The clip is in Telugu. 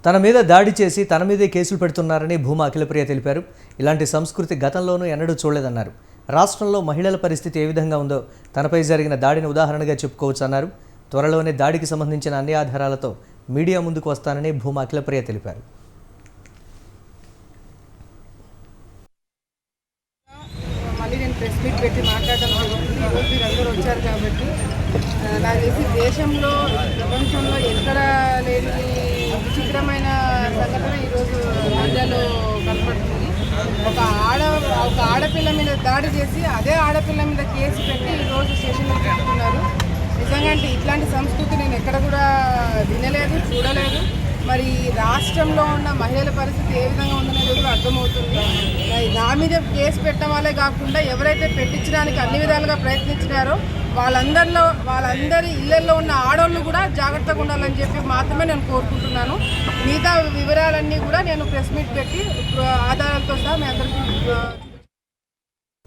తన మీద దాడి చేసి తన మీదే కేసులు పెడుతున్నారని భూమా అఖిలప్రియ తెలిపారు. ఇలాంటి సంస్కృతి గతంలోనూ ఎన్నడూ చూడలేదన్నారు. రాష్ట్రంలో మహిళల పరిస్థితి ఏ విధంగా ఉందో తనపై జరిగిన దాడిని ఉదాహరణగా చెప్పుకోవచ్చు అన్నారు. త్వరలోనే దాడికి సంబంధించిన అన్ని ఆధారాలతో మీడియా ముందుకు వస్తానని భూమా అఖిలప్రియ తెలిపారు. మళ్ళీ నేను ప్రెస్ మీట్ పెట్టి మాట్లాడడం జరుగుతుంది. ఈరోజు మీరందరూ వచ్చారు కాబట్టి నాకు తెలిసి దేశంలో ప్రపంచంలో ఎక్కడ లేని విచిత్రమైన సంఘటన ఈరోజు నంద్యాలలో కనపడుతుంది. ఒక ఆడపిల్ల మీద దాడి చేసి అదే ఆడపిల్ల మీద కేసు పెట్టి ఈరోజు స్టేషన్లో పెట్టుకున్నారు. నిజంగా అంటే ఇట్లాంటి సంస్కృతి నేను ఎక్కడ కూడా వినలేదు, చూడలేదు. మరి రాష్ట్రంలో ఉన్న మహిళల పరిస్థితి ఏ విధంగా ఉందనేది కూడా అర్థమవుతుంది. నా మీద కేసు పెట్టడం వల్లే కాకుండా ఎవరైతే పెట్టించడానికి అన్ని విధాలుగా ప్రయత్నించినారో వాళ్ళందరి ఇళ్లలో ఉన్న ఆడవాళ్ళు కూడా జాగ్రత్తగా ఉండాలని చెప్పి మాత్రమే నేను కోరుకుంటున్నాను. మిగతా వివరాలన్నీ కూడా నేను ప్రెస్ మీట్ పెట్టి ఆధారాలతో సహా మీ అందరికీ